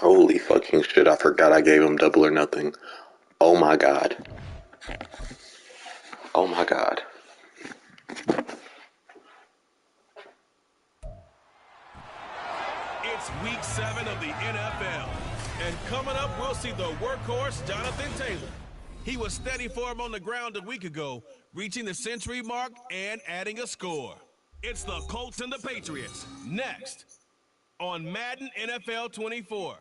Holy fucking shit, I forgot I gave him double or nothing. Oh my god. Oh my god. It's week 7 of the NFL. And coming up, we'll see the workhorse, Jonathan Taylor. He was steady for him on the ground a week ago, reaching the century mark and adding a score. It's the Colts and the Patriots, next on Madden NFL 24.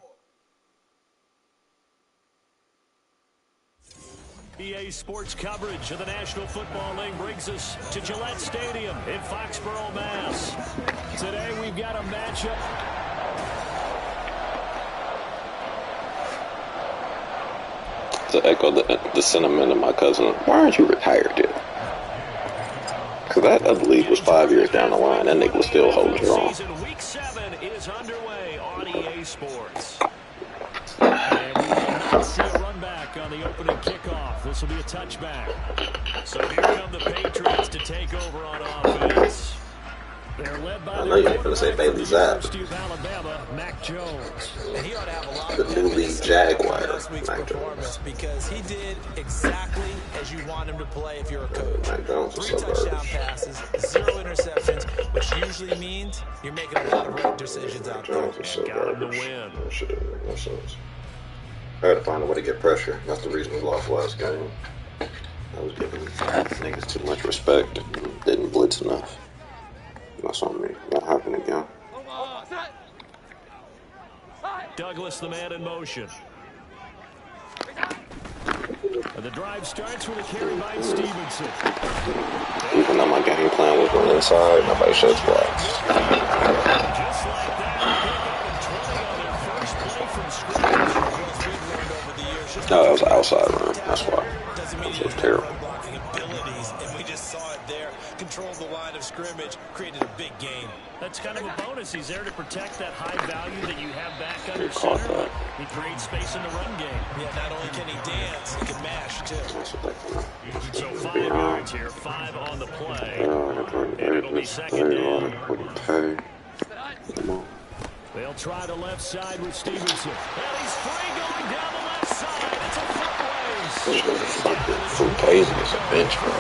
EA Sports coverage of the National Football League brings us to Gillette Stadium in Foxborough, Mass. Today we've got a matchup. To echo the sentiment of my cousin, why aren't you retired yet? Because that other league was 5 years down the line. That nigga was still holding strong. Week 7 is underway on EA Sports. And we will not see a run back on the opening kickoff. This will be a touchback. So here come the Patriots to take over on offense. They're led by I know you ain't gonna say Bailey Zapp. Alabama, Mac Jones. And he ought to have a lot The newly Jaguar, Mac Jones. Because he did exactly as you want him to play if you're a coach. Mac Jones 3 touchdown passes, 0 interceptions, which usually means you're making a lot of right decisions out there. And got him to win. That shit didn't make no sense. I had to find a way to get pressure. That's the reason we lost last game. I was giving niggas too much respect. Didn't blitz enough. That's on me. That happened again. Douglas, the man in motion. And the drive starts with a carry by Stevenson. Even though my game plan was run inside, nobody shuts blocks. Just like that, pick up and 20 on their first play from scrimmage. No, that was an outside run. That's why. That was terrible. Controlled the line of scrimmage, created a big gain. That's kind of a bonus. He's there to protect that high value that you have back under center, but he creates space in the run game. Yeah, not only can he dance, he can mash, too. So 5 yards here, 5 on the play. And it'll be second down. They'll try the left side with Stevenson. And he's free going down the left side. It's a foot race. Fugazi is a bench, bro.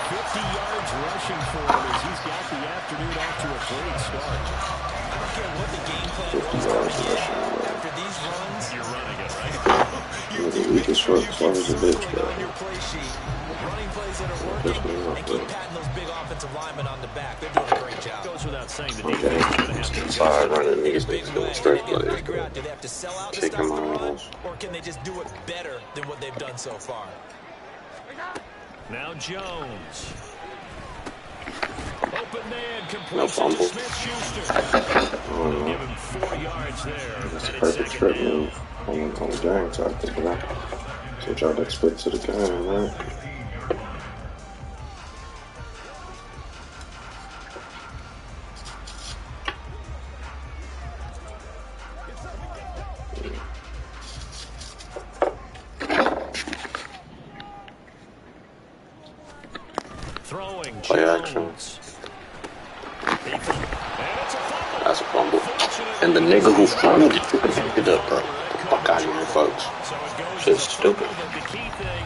50 yards rushing for him as he's got the afternoon off to a great start. I don't care what the game plan is. After these runs, you're running it, right? We can short as long as a bitch, bro. on your play sheet, running plays that are working, and keep patting those big offensive linemen on the back. They're doing a great job. Goes without saying the defense is going to have to Inside running these niggas doing stretch plays, Figure bro. out, do they have to sell out to Take stop him the run, on. or can they just do it better than what they've done so far? Now Jones. Open man completion No fumble. to Smith-Schuster. They'll give him 4 yards there. That's a And it's perfect second strip down. move on the gang tactic, bro. So y'all to expect to the game, right? Throwing Play action. Jones. And it's a fumble. That's a fumble. And the nigga who fumbled it picked it up, bro. Get the fuck out of here, folks. So it goes Shit's stupid. but the key thing,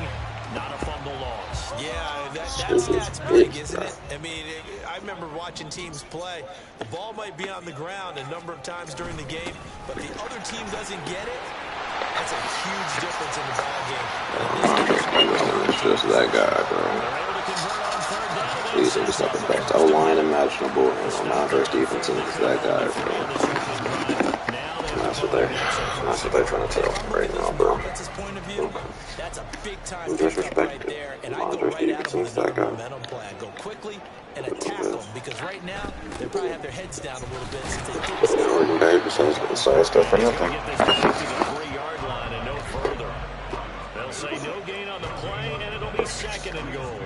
not a fumble loss. Yeah, that Stupid stat's big, bitch, isn't bro. it? I mean, I remember watching teams play. The ball might be on the ground a number of times during the game, but the other team doesn't get it. That's a huge difference in the ball game. It's just that guy, bro. These niggas got the best O-line imaginable, and on non-verse defense, and it's that guy, bro. That's what they're trying to tell right now, bro. That's his point of view. That's a big-time Who pickup disrespected right there, and I go non-verse right at defense him and with that another guy? momentum play. I go quickly and attack them, because right now they probably have their heads down a little bit since they didn't start. Jordan Davis has stuff for nothing. Get this back to the 3-yard line and no further. They'll say no gain on the play, and it'll be second and goal.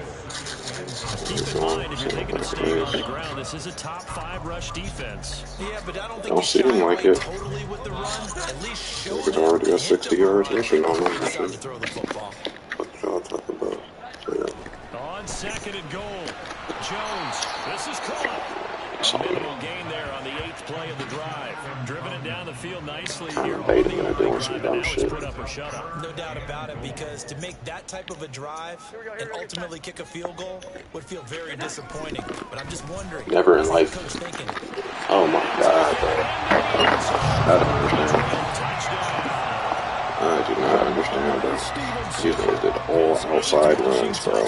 Keep in mind, if you're thinking of staying on the ground, this is a top 5 rush defense. Yeah, but I don't think Don't you seem shy like away it. totally with the run. At least show Niggas them already got and hit 60 them yards right rushing on them when and it's time to shit. throw the football. What y'all talking about? So, yeah. On second and goal, Jones. This is caught. Minimal gain there on the 8th play of the drive. Driven it down the field nicely here on Bateman the doing opening some drive, and dumb now it's shit. put up or shut up. No doubt about it, because to make that type of a drive and ultimately kick a field goal would feel very disappointing. But I'm just wondering, Never in what's life. the coach thinking? Oh my God, bro. I don't understand. I do not understand, bro. These niggas did all outside runs, bro.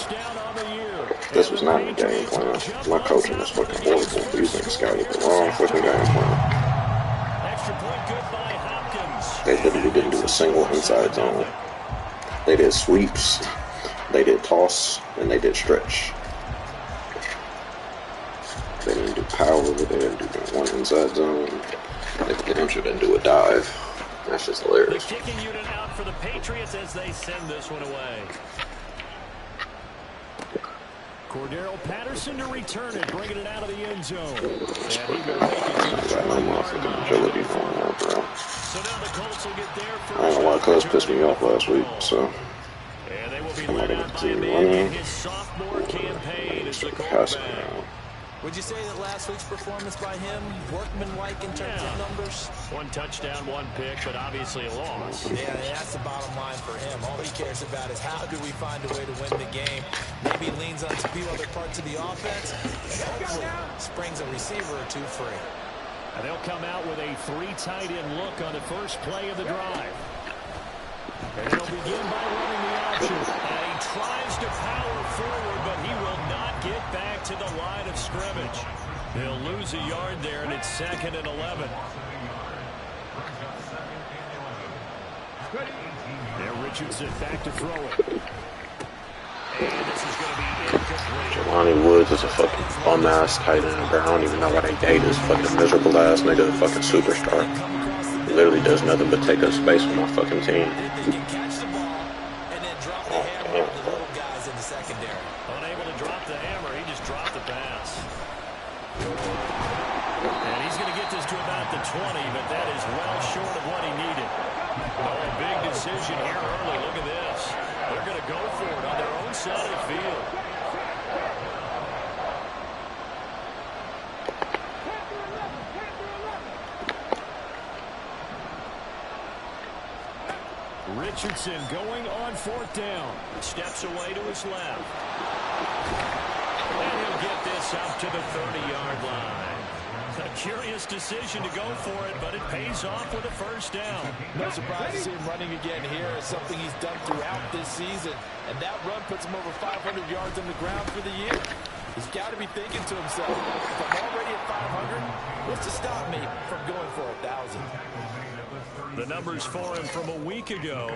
This was not in the game plan. My coaching was fucking horrible. These niggas scouted the wrong fucking game plan. They literally didn't do a single inside zone. They did sweeps, they did toss, and they did stretch. They didn't do power, they didn't do one inside zone. They damn sure didn't do a dive. That's just hilarious. The kicking unit out for the Patriots as they send this one away. Cordero Patterson to return it, bringing it out of the end zone. And he will make it to Got no motherfucking agility going on, bro. So now the Colts will get their first. I don't know why Cuz pissed me off last week, so And they will be I'm not led gonna out by a continue man in running. his sophomore campaign as the Passing quarterback. around. Would you say that last week's performance by him, workmanlike in terms of numbers? One touchdown, one pick, but obviously a loss. Yeah, that's the bottom line for him. All he cares about is how do we find a way to win the game. Maybe leans on a few other parts of the offense, and hopefully springs a receiver or two free. And they'll come out with a 3 tight end look on the first play of the drive. And they'll begin by running the option. And he tries to power forward, but he will not get back to the line of scrimmage. He'll lose a yard there, and it's 2nd and 11. Now Richardson back to throw it. And this is going to be incomplete. Jelani Woods is a fucking bum-ass tight end, bro. I don't even know why they gave this fucking miserable-ass nigga a fucking superstar. He literally does nothing but take up space on my fucking team. Unable to drop the hammer, he just dropped the pass. And he's going to get this to about the 20, but that is well short of what he needed. Oh, a big decision here early. Look at this. They're going to go for it on their own side of the field. Richardson going on 4th down. Steps away to his left. And he'll get this up to the 30-yard line. A curious decision to go for it, but it pays off with a 1st down. No surprise to see him running again here. It's something he's done throughout this season. And that run puts him over 500 yards on the ground for the year. He's got to be thinking to himself, if I'm already at 500, what's to stop me from going for 1,000? The numbers for him from a week ago: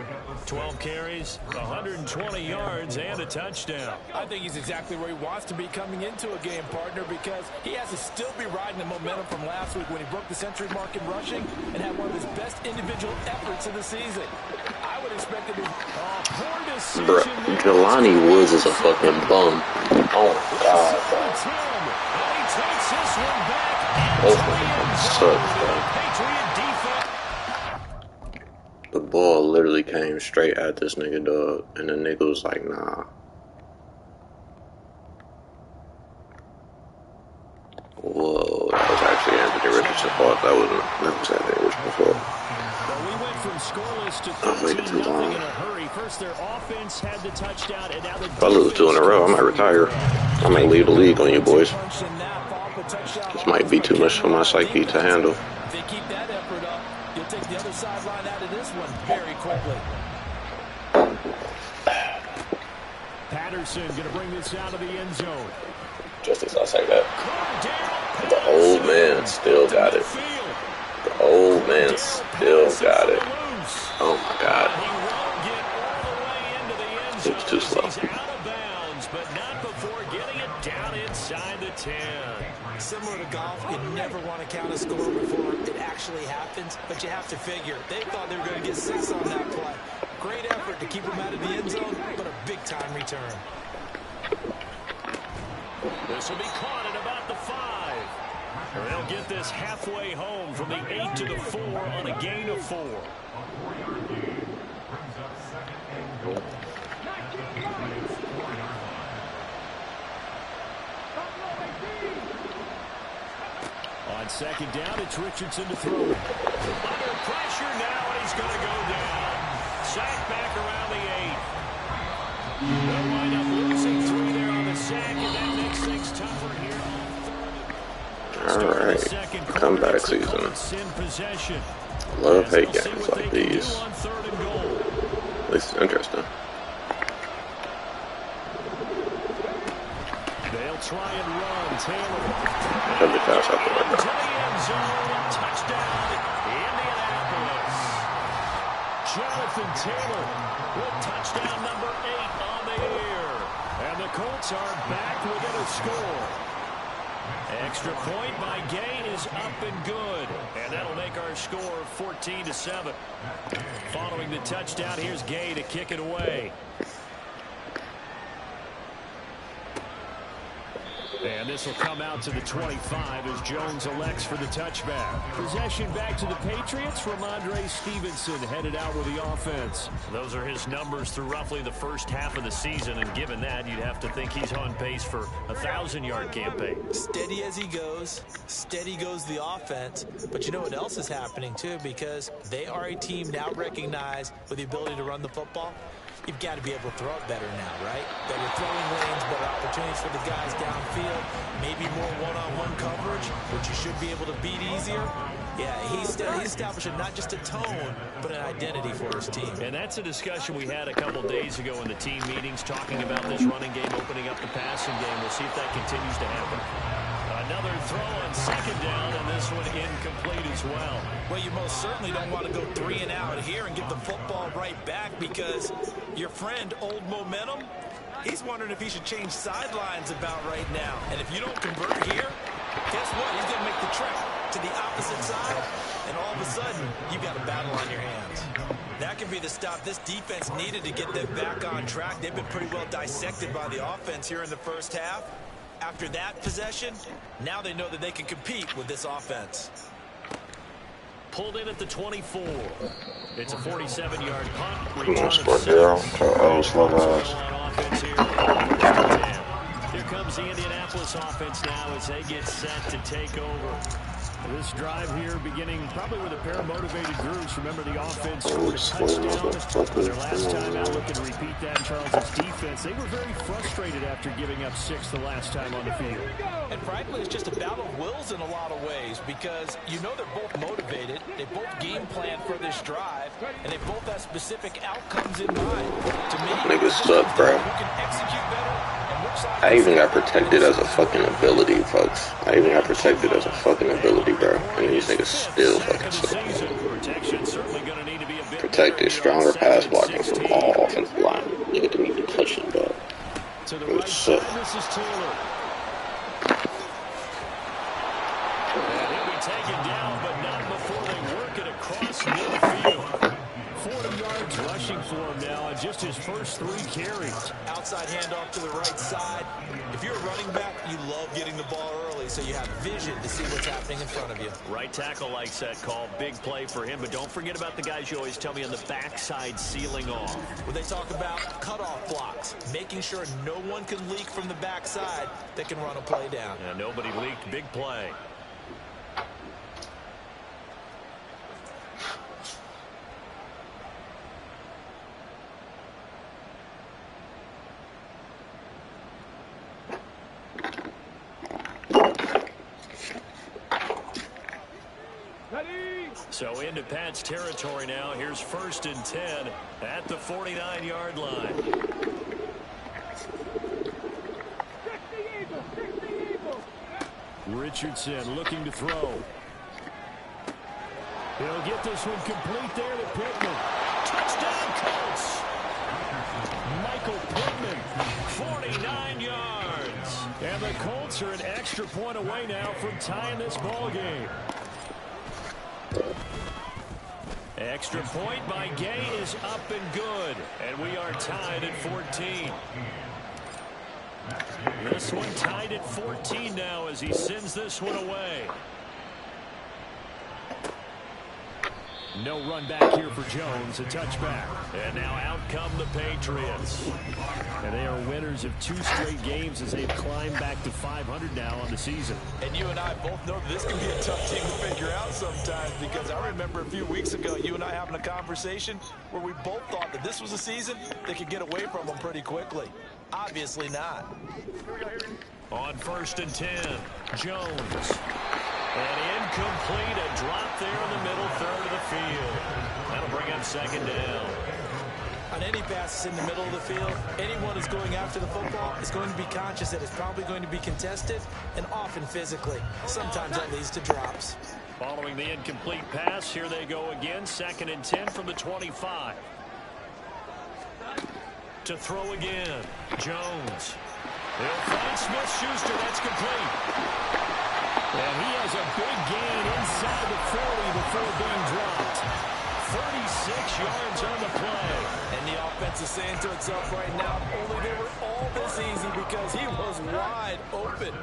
12 carries, 120 yards, and a touchdown. I think he's exactly where he wants to be coming into a game, partner, because he has to still be riding the momentum from last week when he broke the century mark in rushing and had one of his best individual efforts of the season. I would expect him to be Poor decision. Bro, Jelani Woods is a fucking bum. Oh my God, bro. And he takes this one back. Those fucking suck, bro. Patriot defense. The ball literally came straight at this nigga, dog, and the nigga was like, nah. Whoa, that was actually Anthony Richardson's fault. That was Anthony Richardson's fault. Well, we went from scoreless to I waited too 13-0 long. in a hurry. First, their offense had the touchdown, and now the If I lose 2 in a row, I might retire. I might leave the league on you boys. This might be too much for my psyche to handle. If they keep that effort up, you'll take the other sideline out of this one very quickly. Patterson going to bring this out of the end zone. Just as I say that, the old man still got it. The old man still got it. Oh my God. It was too slow. But not before getting it down inside the 10. Similar to golf, you never want to count a score before it actually happens, but you have to figure they thought they were going to get 6 on that play. Great effort to keep them out of the end zone, but a big-time return. This will be caught at about the 5. They'll get this halfway home from the 8 to the 4 on a gain of 4. On second down, it's Richardson to throw. Under pressure now, and he's going to go down. Sack back around the 8. They'll wind up losing 3 there on the sack, and that makes things tougher here. All right, comeback season. Love hate games like these. At least it's interesting. They'll try and run. Taylor. Every pass out the window. Touchdown, Indianapolis. Jonathan Taylor with touchdown number 8 on the year. And the Colts are back within a score. Extra point by Gay is up and good. And that'll make our score 14-7. Following the touchdown, here's Gay to kick it away. And this will come out to the 25 as Jones elects for the touchback. Possession back to the Patriots. Ramondre Stevenson headed out with the offense. Those are his numbers through roughly the first half of the season, and given that, you'd have to think he's on pace for a 1,000-yard campaign. Steady as he goes, steady goes the offense. But you know what else is happening, too, because they are a team now recognized with the ability to run the football. You've got to be able to throw it better now, right? Better throwing lanes, better opportunities for the guys downfield, maybe more one-on-one coverage, which you should be able to beat easier. Yeah, he's establishing not just a tone, but an identity for his team. And that's a discussion we had a couple days ago in the team meetings, talking about this running game, opening up the passing game. We'll see if that continues to happen. Another throw on second down, and this one incomplete as well. Well, you most certainly don't want to go 3 and out here and give the football right back, because your friend, Old Momentum, he's wondering if he should change sidelines about right now. And if you don't convert here, guess what? He's going to make the trek to the opposite side, and all of a sudden, you've got a battle on your hands. That could be the stop this defense needed to get them back on track. They've been pretty well dissected by the offense here in the first half. After that possession, now they know that they can compete with this offense. Pulled in at the 24. It's a 47-yard punt. Come on, Sport Girl. Oh, slow guys. Here comes the Indianapolis offense now as they get set to take over. This drive here beginning probably with a pair of motivated groups. Remember, the offense scored a touchdown. Their last time out, looking to repeat that in Charles' defense. They were very frustrated after giving up 6 the last time on the field. And frankly, it's just a battle of wills in a lot of ways, because you know they're both motivated. They both game plan for this drive, and they both have specific outcomes in mind. To me, niggas suck, bro. Who can execute better? I even got protected as a fucking ability, folks. I even got protected as a fucking ability, bro. And these niggas still fucking suck. Protected, stronger pass blocking from all offensive line. Nigga didn't even touch him, dog. It was sick. This is Taylor. And he'll be taken down, but not before they work it across midfield. 40 yards rushing for him now, and just his first 3 carries. Outside handoff to the right side. If you're a running back, you love getting the ball early, so you have vision to see what's happening in front of you. Right tackle likes that call. Big play for him, but don't forget about the guys you always tell me on the backside sealing off. Well, they talk about cutoff blocks, making sure no one can leak from the backside that can run a play down. Yeah, nobody leaked. Big play. So into Pat's territory now. Here's 1st and 10 at the 49-yard line. Richardson looking to throw. He'll get this one complete there to Pittman. Touchdown, Colts! Michael Pittman, 49 yards. And the Colts are an extra point away now from tying this ball game. Extra point by Gay is up and good. And we are tied at 14. This one tied at 14 now as he sends this one away. No run back here for Jones, a touchback. And now out come the Patriots. And they are winners of 2 straight games as they've climbed back to 500 now on the season. And you and I both know this can be a tough team to figure out sometimes, because I remember a few weeks ago you and I having a conversation where we both thought that this was a season that could get away from them pretty quickly. Obviously not. On 1st and 10, Jones. And incomplete, a drop there in the middle third of the field. That'll bring up 2nd down. On any passes in the middle of the field, anyone who's going after the football is going to be conscious that it's probably going to be contested, and often physically. Sometimes that leads to drops. Following the incomplete pass, here they go again. 2nd and 10 from the 25. To throw again, Jones. They'll find Smith-Schuster. That's complete. And he has a big gain inside the 40 before being dropped. 36 yards on the play. And the offense is saying to itself right now, only they were all this easy because he was wide open.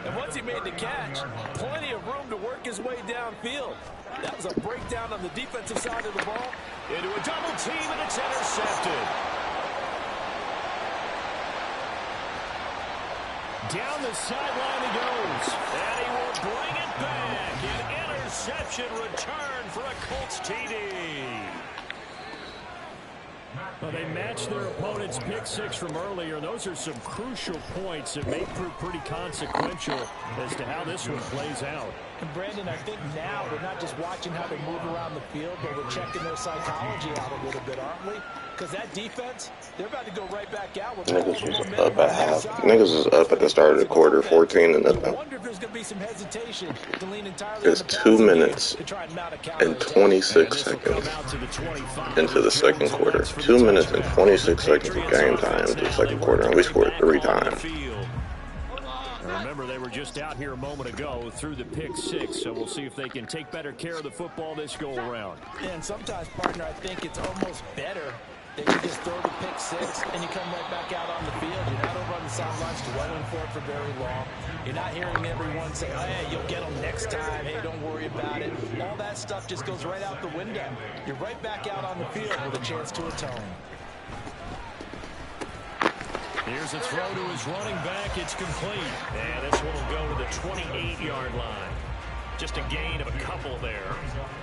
And once he made the catch, plenty of room to work his way downfield. That was a breakdown on the defensive side of the ball. Into a double team, and it's intercepted. Down the sideline he goes. And he will bring it back. An interception return for a Colts TD. Well, they matched their opponent's pick 6 from earlier. Those are some crucial points that may prove pretty consequential as to how this one plays out. And Brandon, I think now we're not just watching how they move around the field, but we're checking their psychology out a little bit, aren't we? Because that defense, they're about to go right back out with Niggas was up at half. Niggas was up at the start of the quarter, 14 and nothing. I wonder if there's going to be some hesitation to lean entirely It's on the 2 minutes and 26 seconds into the second quarter. 2 minutes and 26 seconds of game time into the second quarter, and we scored 3 times. Remember, they were just out here a moment ago through the pick 6, so we'll see if they can take better care of the football this go-around. And sometimes, partner, I think it's almost better that you just throw the pick 6 and you come right back out on the field. You're not over on the sidelines dwelling for it for very long. You're not hearing everyone say, oh, hey, you'll get them next time. Hey, don't worry about it. All that stuff just goes right out the window. You're right back out on the field with a chance to atone. Here's a throw to his running back. It's complete. And this one will go to the 28-yard line. Just a gain of a couple there.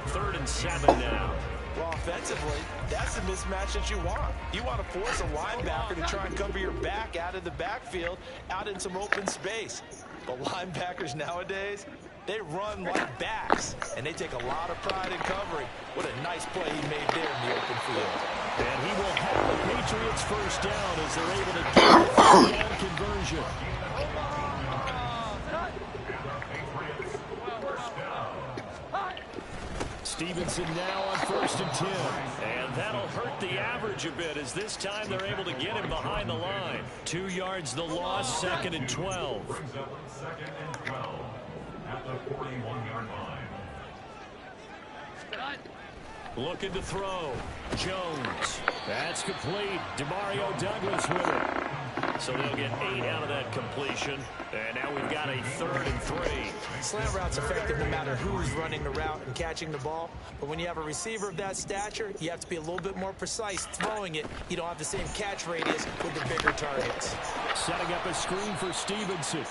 3rd and 7 now. Well, offensively, that's the mismatch that you want. You want to force a linebacker to try and cover your back out of the backfield, out in some open space. But linebackers nowadays, they run like backs, and they take a lot of pride in covering. What a nice play he made there in the open field. And he will have the Patriots first down as they're able to get the first down conversion. Stevenson now on 1st and 10. And that'll hurt the average a bit as this time they're able to get him behind the line. 2 yards the loss, 2nd and 12. At the 41-yard line. Looking to throw. Jones. That's complete. Demario Douglas with it. So they'll get 8 out of that completion. And now we've got a 3rd and 3. Slant route's effective no matter who's running the route and catching the ball. But when you have a receiver of that stature, you have to be a little bit more precise throwing it. You don't have the same catch radius with the bigger targets. Setting up a screen for Stevenson.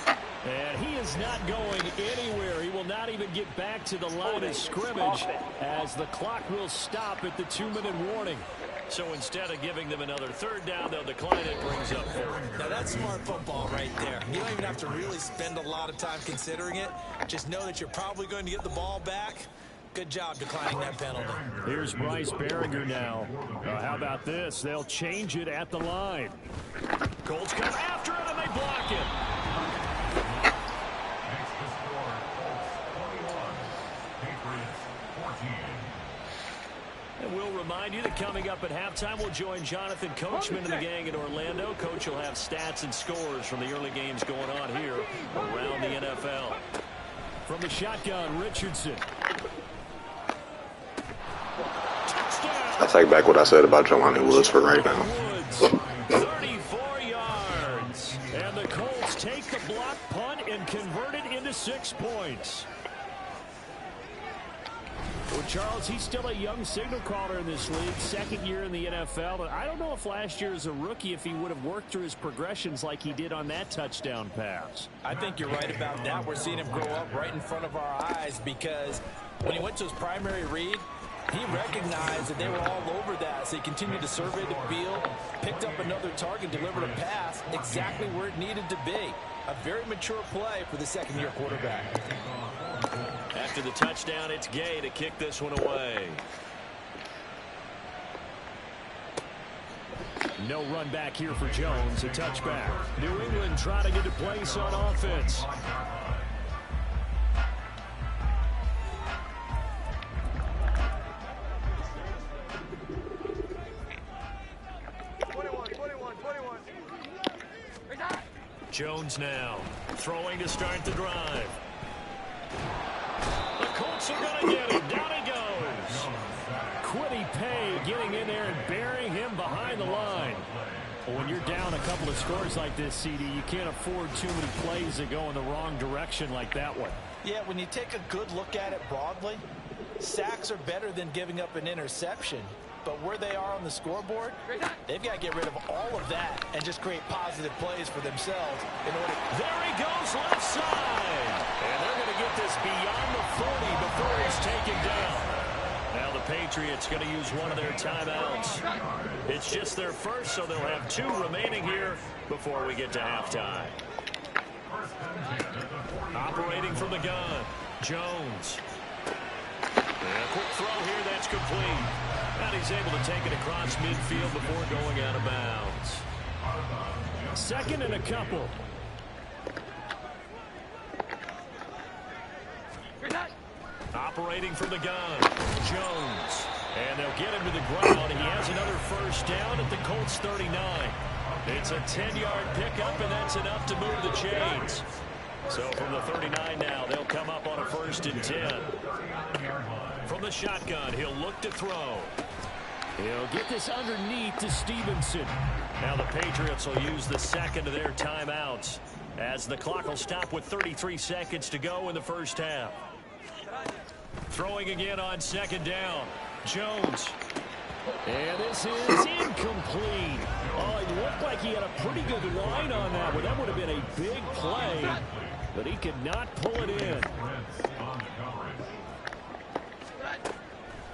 And he is not going anywhere. He will not even get back to the line of scrimmage as the clock will stop at the 2-minute warning. So instead of giving them another 3rd down, they'll decline it, brings up 4th. Now that's smart football right there. You don't even have to really spend a lot of time considering it. Just know that you're probably going to get the ball back. Good job declining that penalty. Here's Bryce Behringer now. How about this? They'll change it at the line. Colts come after it, and they block it. And we'll remind you that coming up at halftime, we'll join Jonathan Coachman and the gang in Orlando. Coach will have stats and scores from the early games going on here around the NFL. From the shotgun, Richardson. Touchdown. I take back what I said about Jelani Woods for right now. 34 yards. And the Colts take the block punt and convert it into 6 points. Well, Charles, he's still a young signal caller in this league, second year in the NFL. But I don't know if last year as a rookie, if he would have worked through his progressions like he did on that touchdown pass. I think you're right about that. We're seeing him grow up right in front of our eyes because when he went to his primary read, he recognized that they were all over that, so he continued to survey the field, picked up another target, delivered a pass exactly where it needed to be. A very mature play for the second-year quarterback. After the touchdown, it's Gay to kick this one away. No run back here for Jones, a touchback. New England trying to get a place on offense. Jones now throwing to start the drive. The Colts are going to get him. Down he goes. Quiddy Pay getting in there and burying him behind the line. Well, when you're down a couple of scores like this, CD, you can't afford too many plays that go in the wrong direction like that one. Yeah, when you take a good look at it broadly, sacks are better than giving up an interception. But where they are on the scoreboard, they've got to get rid of all of that and just create positive plays for themselves in order. There he goes, left side. And they're going to get this beyond the 40 before he's taken down. Now the Patriots going to use one of their timeouts. It's just their first, so they'll have 2 remaining here before we get to halftime. Operating from the gun, Jones. And a quick throw here, that's complete. And he's able to take it across midfield before going out of bounds. Second and a couple. Operating from the gun, Jones. And they'll get him to the ground. He has another first down at the Colts 39. It's a 10-yard pickup, and that's enough to move the chains. So from the 39 now, they'll come up on a 1st and 10. From the shotgun, he'll look to throw. He'll get this underneath to Stevenson. Now the Patriots will use the second of their timeouts as the clock will stop with 33 seconds to go in the first half. Throwing again on second down. Jones. And this is incomplete. Oh, it looked like he had a pretty good line on that one. That would have been a big play, but he could not pull it in.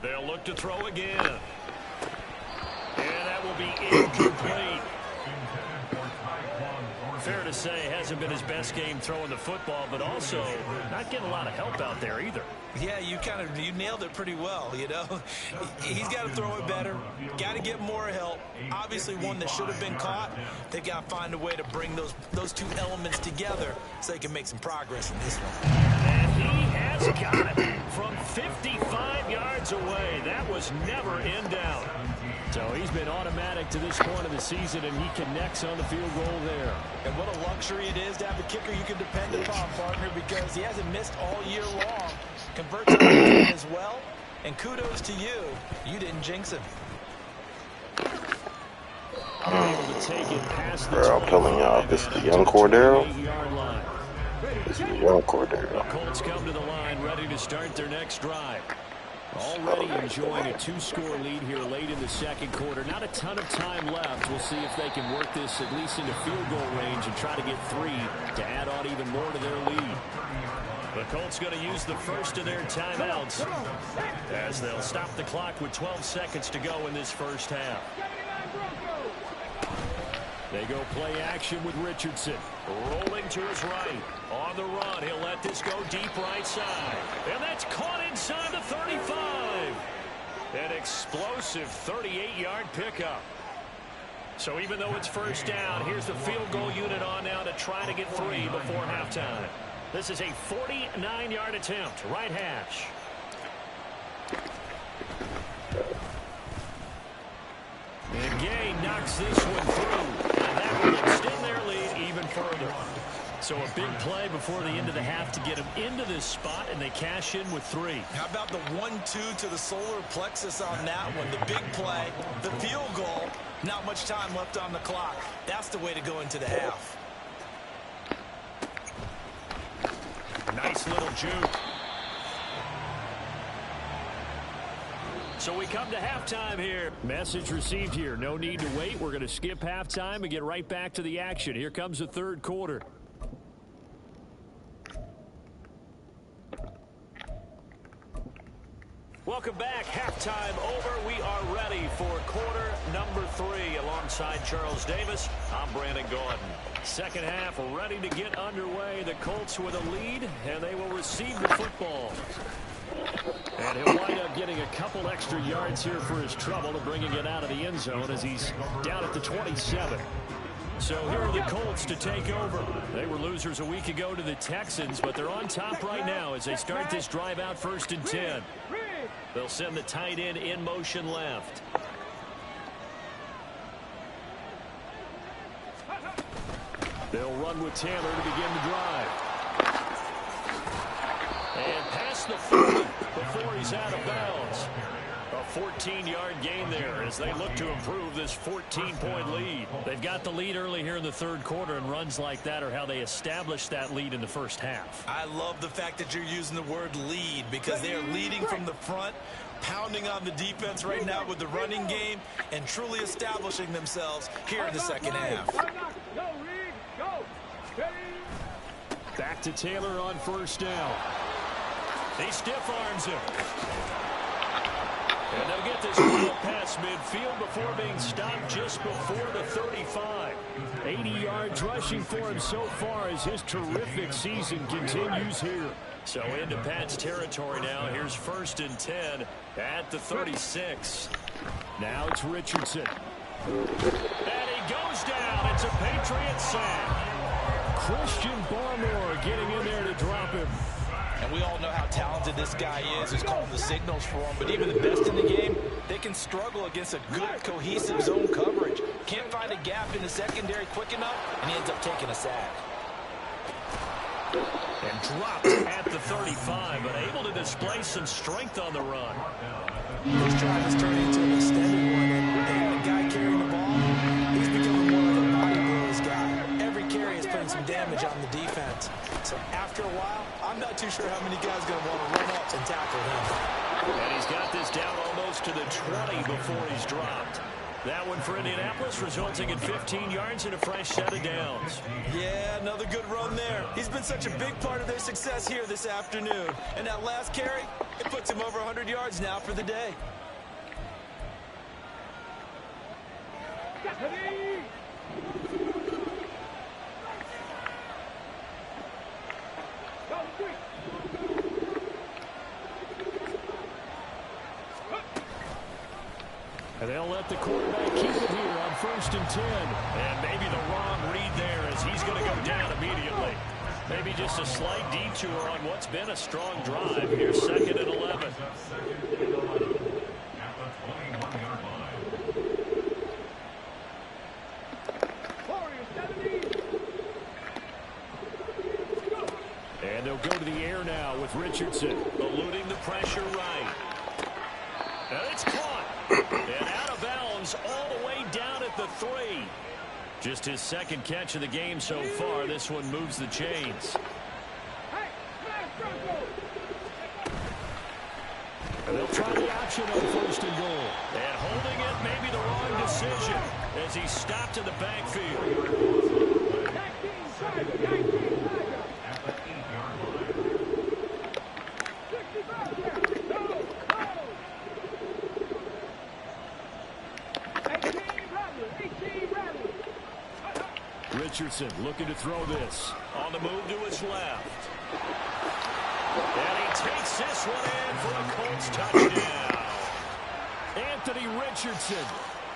They'll look to throw again. And that will be incomplete. Fair to say, hasn't been his best game throwing the football, but also not getting a lot of help out there either. Yeah, you nailed it pretty well, you know. He's got to throw it better, got to get more help. Obviously one that should have been caught. They've got to find a way to bring those 2 elements together so they can make some progress in this one. And he has got it from 55 yards away. That was never in doubt. So he's been automatic to this point of the season, and he connects on the field goal there. And what a luxury it is to have a kicker you can depend upon, partner, because he hasn't missed all year long. Converts on the as well, and kudos to you. You didn't jinx him. Able to take it past the Bro, I'm telling y'all, this is the young Cordero. This is the young Cordero. The Colts come to the line, ready to start their next drive. Already enjoying a 2-score lead here late in the second quarter. Not a ton of time left. We'll see if they can work this at least into field goal range and try to get 3 to add on even more to their lead. The Colts going to use the first of their timeouts as they'll stop the clock with 12 seconds to go in this first half. They go play action with Richardson. Rolling to his right. On the run, he'll let this go deep right side. And that's caught inside the 35. An explosive 38-yard pickup. So even though it's first down, here's the field goal unit on now to try to get 3 before halftime. This is a 49-yard attempt, right hash. And Gay knocks this one through. And that will extend their lead even further. So a big play before the end of the half to get them into this spot, and they cash in with 3. How about the 1-2 to the solar plexus on that one? The big play, the field goal, not much time left on the clock. That's the way to go into the half. Nice little juke. So we come to halftime here. Message received here. No need to wait. We're going to skip halftime and get right back to the action. Here comes the third quarter. Welcome back. Halftime over. We are ready for quarter number 3. Alongside Charles Davis, I'm Brandon Gordon. Second half ready to get underway. The Colts with a lead, and they will receive the football. And he'll wind up getting a couple extra yards here for his trouble and bringing it out of the end zone as he's down at the 27. So here are the Colts to take over. They were losers a week ago to the Texans, but they're on top right now as they start this drive out 1st and 10. They'll send the tight end in motion left. They'll run with Taylor to begin the drive. And past the 40 before he's out of bounds. A 14-yard gain there as they look to improve this 14-point lead. They've got the lead early here in the third quarter, and runs like that are how they establish that lead in the first half. I love the fact that you're using the word lead because they are leading from the front, pounding on the defense right now with the running game, and truly establishing themselves here in the second half. Back to Taylor on 1st down. He stiff arms him. And they'll get this ball past midfield before being stopped just before the 35. 80 yards rushing for him so far as his terrific season continues here. So into Pat's territory now. Here's 1st and 10 at the 36. Now it's Richardson. And he goes down. It's a Patriot sack. Christian Barmore getting in there to drop him. And we all know how talented this guy is who's calling the signals for him. But even the best in the game, they can struggle against a good, cohesive zone coverage. Can't find a gap in the secondary quick enough, and he ends up taking a sack. And dropped at the 35, but able to display some strength on the run. This drive has turned into an extended one, and the guy carrying the ball, he's becoming more like a body blows guy. Every carry is putting some damage on the defense. So after a while, I'm not too sure how many guys are going to want to run up and tackle him. And he's got this down almost to the 20 before he's dropped. That one for Indianapolis, resulting in 15 yards and a fresh set of downs. Yeah, another good run there. He's been such a big part of their success here this afternoon. And that last carry, it puts him over 100 yards now for the day. And they'll let the quarterback keep it here on 1st and 10. And maybe the wrong read there as he's going to go down immediately. Maybe just a slight detour on what's been a strong drive. Here's 2nd and 11. And they'll go to the air now with Richardson, eluding the pressure right. And it's caught. And out of bounds all the way down at the 3. Just his 2nd catch of the game so far. This one moves the chains. And they'll try the option on 1st and goal. And holding it may be the wrong decision as he's stopped in the backfield. Richardson looking to throw this. On the move to his left. And he takes this one in for a Colts touchdown. Anthony Richardson,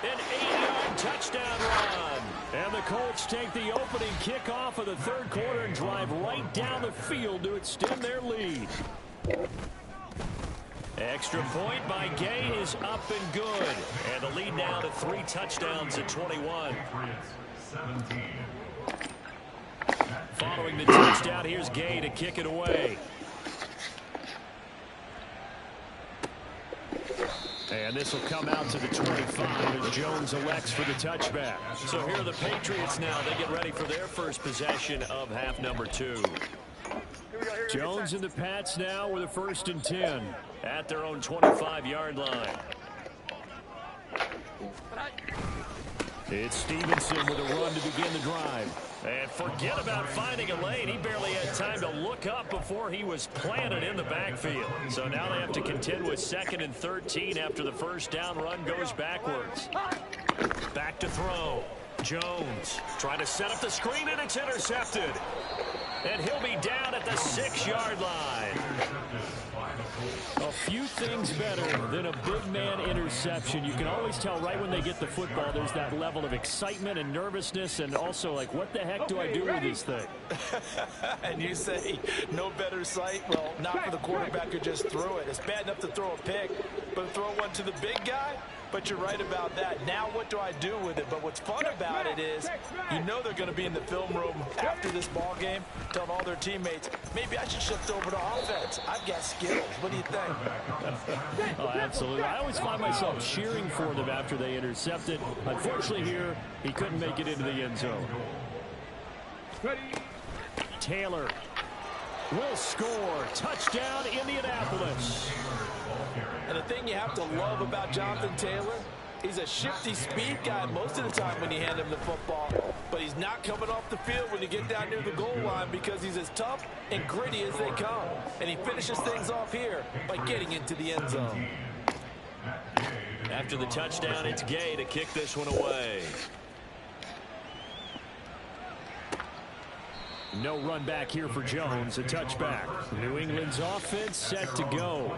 an 8-yard touchdown run. And the Colts take the opening kickoff of the third quarter and drive right down the field to extend their lead. Extra point by Gay is up and good. And the lead now to 3 touchdowns at 21. Following the touchdown, here's Gay to kick it away. And this will come out to the 25 as Jones elects for the touchback. So here are the Patriots now. They get ready for their first possession of half number 2. Jones and the Pats now with a 1st and 10 at their own 25-yard line. It's Stevenson with a run to begin the drive. And forget about finding a lane. He barely had time to look up before he was planted in the backfield. So now they have to contend with 2nd and 13 after the first down run goes backwards. Back to throw. Jones trying to set up the screen, and it's intercepted. And he'll be down at the 6-yard line. A few things better than a big man interception. You can always tell right when they get the football, there's that level of excitement and nervousness, and also like, what the heck do I do with this thing? And you say no better sight? Well, not for the quarterback who just threw it. It's bad enough to throw a pick, but throw one to the big guy? But you're right about that. Now what do I do with it? But what's fun about it is you know they're going to be in the film room after this ball game telling all their teammates, maybe I should shift over to offense. I've got skills. What do you think? Oh, absolutely. I always find myself cheering for them after they intercept it. Unfortunately here, he couldn't make it into the end zone. Taylor will score. Touchdown, Indianapolis. And the thing you have to love about Jonathan Taylor, he's a shifty speed guy most of the time when you hand him the football. But he's not coming off the field when you get down near the goal line because he's as tough and gritty as they come. And he finishes things off here by getting into the end zone. After the touchdown, it's Gay to kick this one away. No run back here for Jones, a touchback. New England's offense set to go.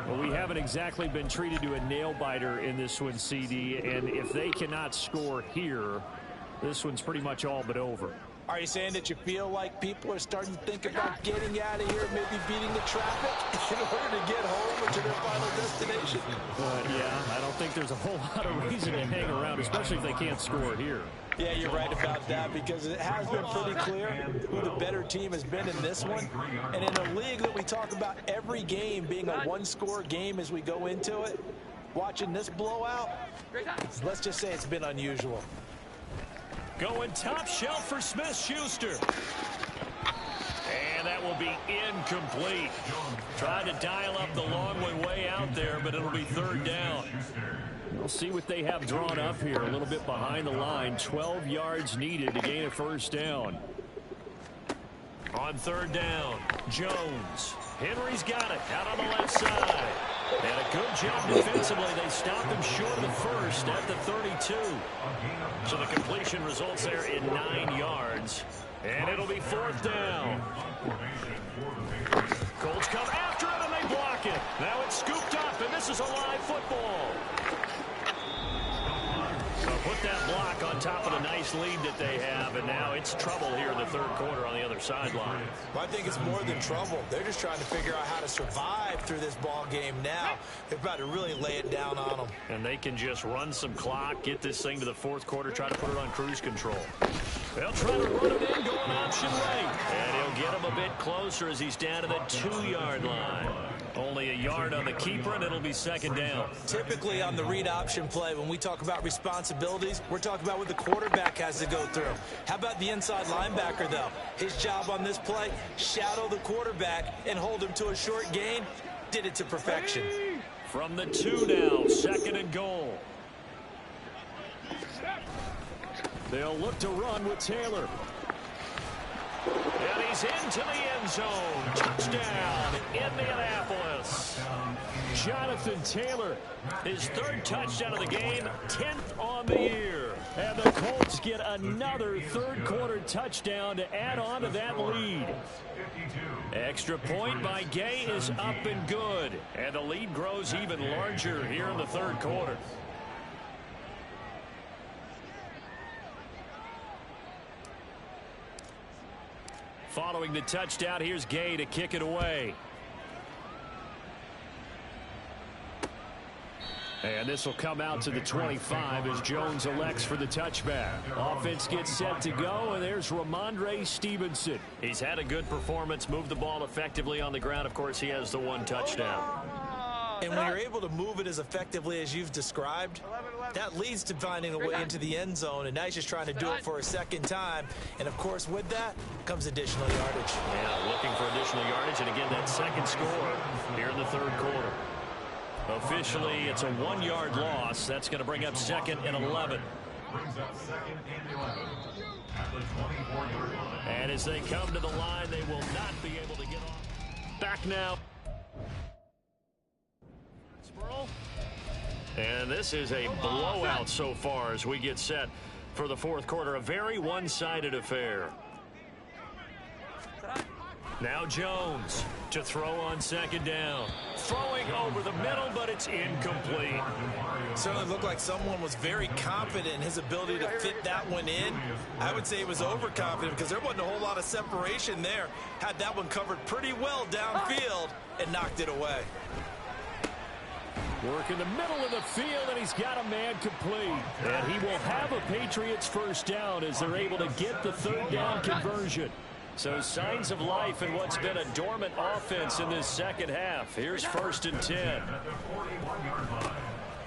Well, we haven't exactly been treated to a nail-biter in this one, CD, and if they cannot score here, this one's pretty much all but over. Are you saying that you feel like people are starting to think about getting out of here, maybe beating the traffic in order to get home or to their final destination? Yeah, I don't think there's a whole lot of reason to hang around, especially if they can't score here. Yeah, you're right about that because it has been pretty clear who the better team has been in this one. And in a league that we talk about every game being a one-score game as we go into it, watching this blowout, let's just say it's been unusual. Going top shelf for Smith-Schuster. And that will be incomplete. Tried to dial up the long way out there, but it'll be 3rd down. We'll see what they have drawn up here. A little bit behind the line. 12 yards needed to gain a 1st down. On 3rd down, Jones. Henry's got it out on the left side. And a good job defensively. They stopped him short of the 1st at the 32. So the completion results there in 9 yards. And it'll be 4th down. Colts come after it, and they block it. Now it's scooped up, and this is a live football. So put that block on top of the nice lead that they have, and now it's trouble here in the 3rd quarter on the other sideline. Well, I think it's more than trouble. They're just trying to figure out how to survive through this ball game now. They're about to really lay it down on them. And they can just run some clock, get this thing to the 4th quarter, try to put it on cruise control. They'll try to run it in, going option right. And he'll get him a bit closer as he's down to the 2-yard line. Only a yard on the keeper, and it'll be 2nd down. Typically on the read option play, when we talk about responsibilities, we're talking about what the quarterback has to go through. How about the inside linebacker, though? His job on this play, shadow the quarterback and hold him to a short gain. Did it to perfection. From the 2 now, 2nd and goal. They'll look to run with Taylor. And he's into the end zone. Touchdown, Indianapolis. Jonathan Taylor, his 3rd touchdown of the game, 10th on the year. And the Colts get another 3rd quarter touchdown to add on to that lead. Extra point by Gay is up and good. And the lead grows even larger here in the 3rd quarter. Following the touchdown, here's Gay to kick it away. And this will come out to the 25 as Jones elects for the touchback. Offense gets set to go, and there's Ramondre Stevenson. He's had a good performance, moved the ball effectively on the ground. Of course, he has the 1 touchdown. And when you're able to move it as effectively as you've described, that leads to finding a way into the end zone. And now he's just trying to do it for a 2nd time. And, of course, with that comes additional yardage. Yeah, looking for additional yardage. And, again, that 2nd score here in the 3rd quarter. Officially, it's a 1-yard loss. That's going to bring up 2nd and 11. And as they come to the line, they will not be able to get off. Back now. And this is a blowout so far as we get set for the fourth quarter. A very one-sided affair. Now Jones to throw on 2nd down. Throwing over the middle, but it's incomplete. Certainly looked like someone was very confident in his ability to fit that one in. I would say he was overconfident because there wasn't a whole lot of separation there. Had that one covered pretty well downfield and knocked it away. Work in the middle of the field, and he's got a man complete. And he will have a Patriots first down as they're able to get the 3rd down conversion. So signs of life in what's been a dormant offense in this second half. Here's 1st and 10.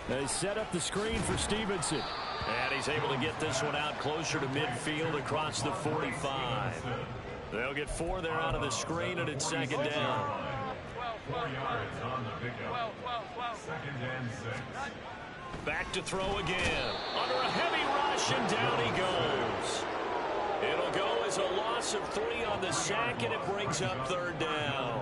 They set up the screen for Stevenson. And he's able to get this one out closer to midfield across the 45. They'll get 4 there out of the screen, and it's 2nd down. 4 yards on the pickup. 2nd and 6. Back to throw again. Under a heavy rush, and down he goes. It'll go as a loss of 3 on the sack, and it brings up 3rd down.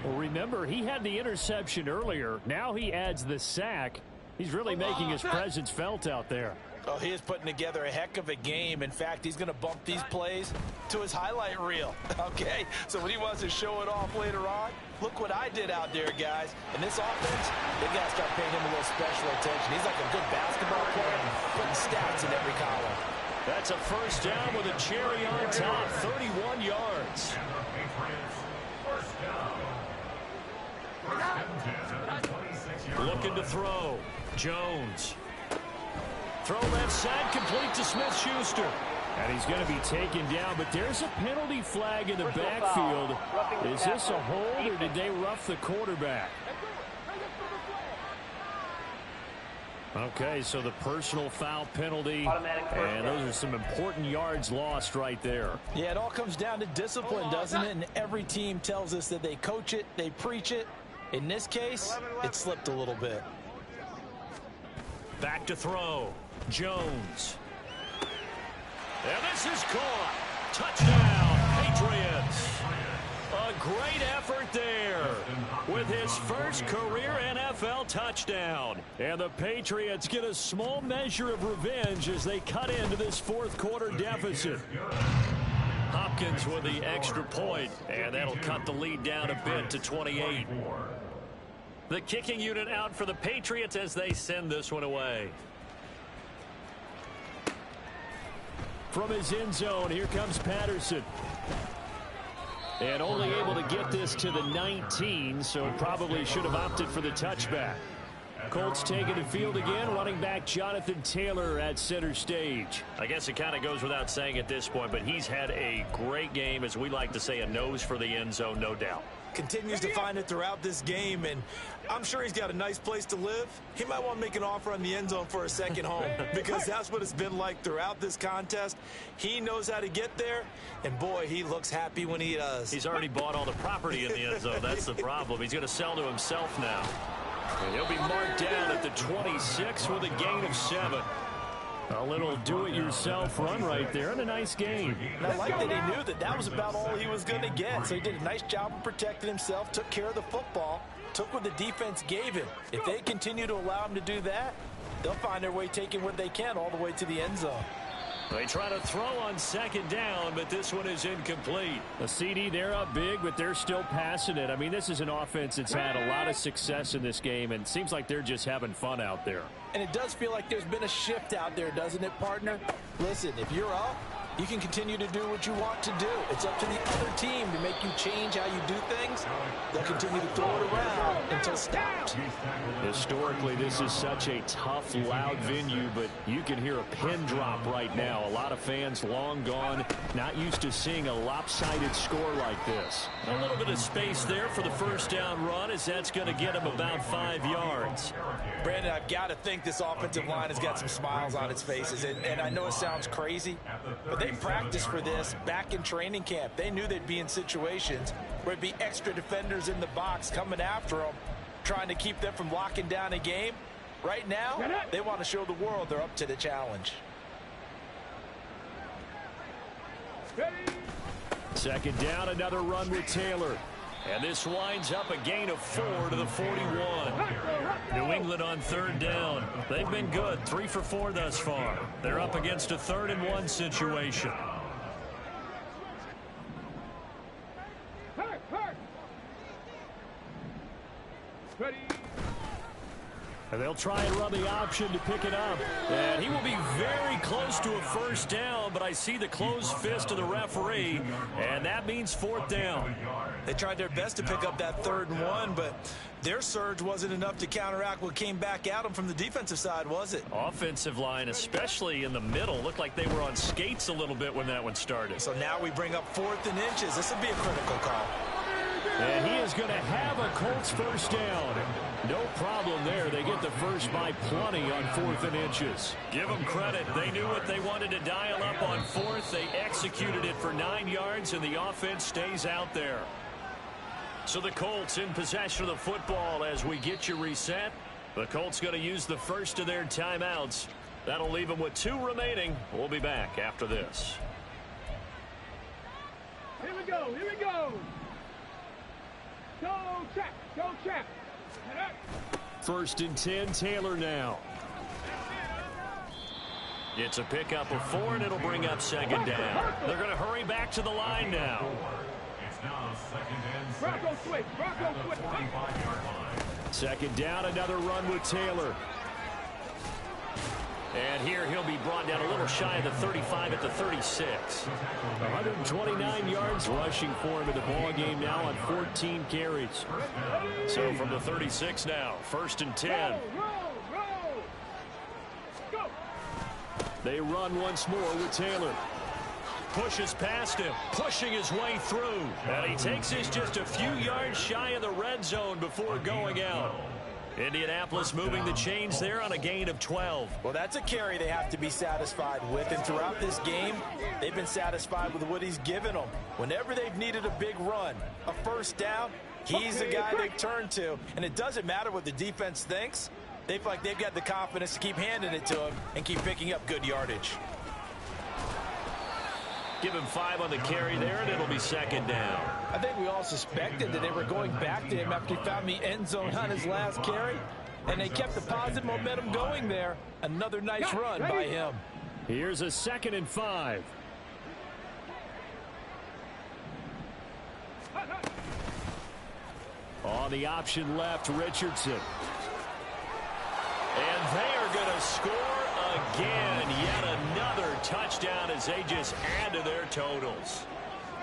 Well, remember, he had the interception earlier. Now he adds the sack. He's really making his presence felt out there. Oh, he is putting together a heck of a game. In fact, he's going to bump these plays to his highlight reel. Okay, so when he wants to show it off later on, look what I did out there, guys. In this offense, they've got to start paying him a little special attention. He's like a good basketball player, putting stats in every column. That's a first down with a cherry on top, 31 yards. Looking to throw. Jones. Throw left side, complete to Smith-Schuster. And he's going to be taken down, but there's a penalty flag in the backfield. Is this a hold, or did they rough the quarterback? Okay, so the personal foul penalty, and those are some important yards lost right there. Yeah, it all comes down to discipline, doesn't it? And every team tells us that they coach it, they preach it. In this case, it slipped a little bit. Back to throw. Jones. And this is caught. Touchdown, Patriots. A great effort there with his first career NFL touchdown. And the Patriots get a small measure of revenge as they cut into this fourth quarter deficit. Hopkins with the extra point, and that'll cut the lead down a bit to 28. The kicking unit out for the Patriots as they send this one away. From his end zone, here comes Patterson. And only able to get this to the 19, so probably should have opted for the touchback. Colts taking the field again, running back Jonathan Taylor at center stage. I guess it kind of goes without saying at this point, but he's had a great game, as we like to say, a nose for the end zone, no doubt. Continues to find it throughout this game, and I'm sure he's got a nice place to live. He might want to make an offer on the end zone for a second home because that's what it's been like throughout this contest. He knows how to get there, and boy, he looks happy when he does. He's already bought all the property in the end zone. That's the problem. He's going to sell to himself now. And he'll be marked down at the 26 with a gain of 7. A little do-it-yourself run right there, and a nice game. And I like that he knew that that was about all he was going to get. So he did a nice job of protecting himself, took care of the football, took what the defense gave him. If they continue to allow him to do that, they'll find their way taking what they can all the way to the end zone. They try to throw on second down, but this one is incomplete. The CD, they're up big, but they're still passing it. I mean, this is an offense that's had a lot of success in this game, and it seems like they're just having fun out there. And it does feel like there's been a shift out there, doesn't it, partner? Listen, if you're up, you can continue to do what you want to do. It's up to the other team to make you change how you do things. They'll continue to throw it around until stopped. Historically, this is such a tough, loud venue, but you can hear a pin drop right now. A lot of fans long gone, not used to seeing a lopsided score like this. A little bit of space there for the first down run, as that's going to get him about 5 yards. Brandon, I've got to think this offensive line has got some smiles on its faces. And I know it sounds crazy, but they practiced for this back in training camp. They knew they'd be in situations where it'd be extra defenders in the box coming after them, trying to keep them from locking down a game. Right now, they want to show the world they're up to the challenge. Second down, another run with Taylor. And this winds up a gain of 4 to the 41. New England on third down. They've been good, 3 for 4 thus far. They're up against a 3rd and 1 situation. And they'll try and run the option to pick it up. And he will be very close to a first down, but I see the closed fist of the referee, and that means 4th down. They tried their best to pick up that 3rd and 1, but their surge wasn't enough to counteract what came back at them from the defensive side, was it? Offensive line, especially in the middle, looked like they were on skates a little bit when that one started. So now we bring up 4th and inches. This would be a critical call. And he is going to have a Colts first down. No problem there. They get the first by plenty on 4th and inches. Give them credit. They knew what they wanted to dial up on 4th. They executed it for 9 yards, and the offense stays out there. So the Colts in possession of the football as we get you reset. The Colts going to use the first of their timeouts. That'll leave them with 2 remaining. We'll be back after this. Here we go. Here we go. Go check. Go check. 1st and 10, Taylor now. It's a pickup of 4, and it'll bring up 2nd down. They're going to hurry back to the line now. It's now 2nd and 6. Bronco switch. Bronco switch. 25-yard line. 2nd down, another run with Taylor. And here he'll be brought down a little shy of the 35 at the 36. 129 yards rushing for him in the ball game now on 14 carries. So from the 36 now, 1st and 10. Go. They run once more with Taylor. Pushes past him, pushing his way through. And he takes this just a few yards shy of the red zone before going out. Indianapolis moving the chains there on a gain of 12. Well, that's a carry they have to be satisfied with. And throughout this game, they've been satisfied with what he's given them. Whenever they've needed a big run, a first down, he's the guy they turn to. And it doesn't matter what the defense thinks. They feel like they've got the confidence to keep handing it to him and keep picking up good yardage. Give him 5 on the carry there, and it'll be 2nd down. I think we all suspected that they were going back to him after he found the end zone on his last carry, and they kept the positive momentum going there. Another nice run by him. Here's a 2nd and 5. On the option left, Richardson. And they are going to score again. Yet another touchdown as they just add to their totals.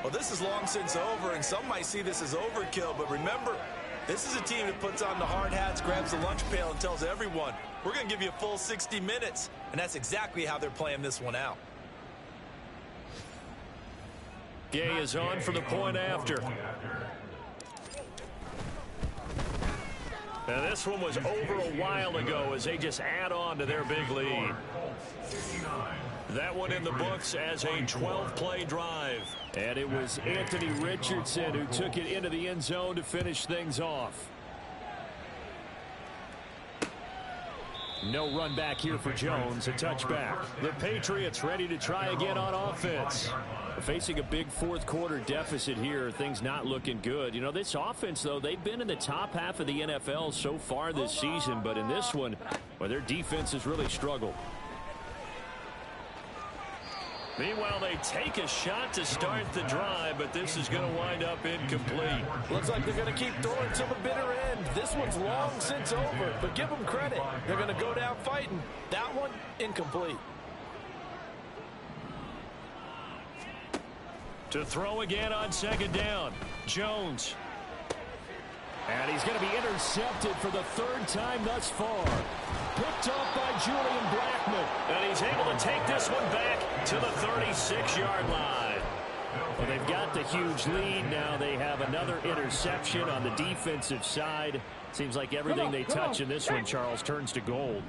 Well, this is long since over, and some might see this as overkill. But remember, this is a team that puts on the hard hats, grabs the lunch pail, and tells everyone, we're going to give you a full 60 minutes. And that's exactly how they're playing this one out. Gay is on for the point after. Now this one was over a while ago as they just add on to their big lead. That one in the books as a 12-play drive. And it was Anthony Richardson who took it into the end zone to finish things off. No run back here for Jones, a touchback. The Patriots ready to try again on offense. Facing a big fourth quarter deficit here, things not looking good. You know, this offense, though, they've been in the top half of the NFL so far this season, but in this one, well, their defense has really struggled. Meanwhile, they take a shot to start the drive, but this is going to wind up incomplete. Looks like they're going to keep throwing to the bitter end. This one's long since over, but give them credit. They're going to go down fighting. That one, incomplete. To throw again on second down, Jones. And he's going to be intercepted for the third time thus far. Picked off by Julian Blackman. And he's able to take this one back to the 36-yard line. Well, they've got the huge lead now. They have another interception on the defensive side. Seems like everything they touch in this one, Charles, turns to gold.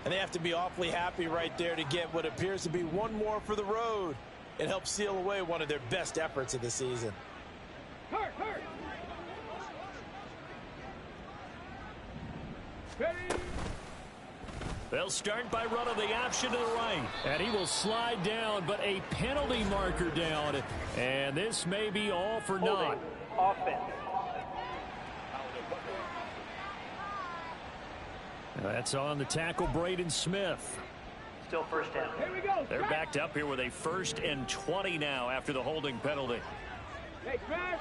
And they have to be awfully happy right there to get what appears to be one more for the road. It helps seal away one of their best efforts of the season. Ready. They'll start by running the option to the right. And he will slide down, but a penalty marker down. And this may be all for naught. Offense. That's on the tackle, Braden Smith. Still first down. Here we go. They're backed up here with a 1st and 20 now after the holding penalty. Hey, crash.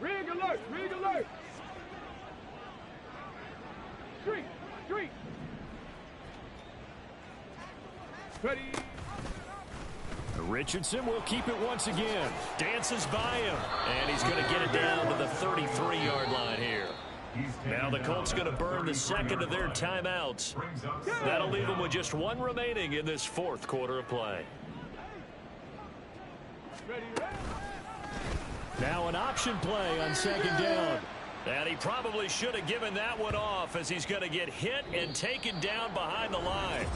Rig alert. Rig alert. Street. Street. Ready. Richardson will keep it once again. Dances by him. And he's going to get it down to the 33-yard line here. Now the Colts going to burn the second of their timeouts. That'll leave them with just one remaining in this 4th quarter of play. Now an option play on 2nd down. And he probably should have given that one off as he's going to get hit and taken down behind the line.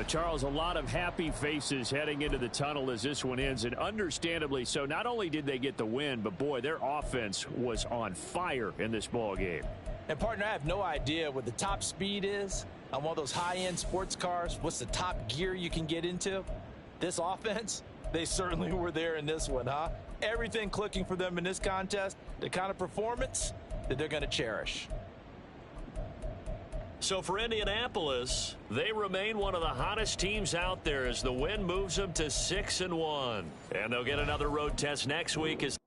Charles, a lot of happy faces heading into the tunnel as this one ends, and understandably so. Not only did they get the win, but boy, their offense was on fire in this ball game. And partner, I have no idea what the top speed is on one of those high-end sports cars. What's the top gear you can get into? This offense, they certainly were there in this one, huh? Everything clicking for them in this contest, the kind of performance that they're going to cherish. So for Indianapolis, they remain one of the hottest teams out there as the win moves them to 6-1. And they'll get another road test next week as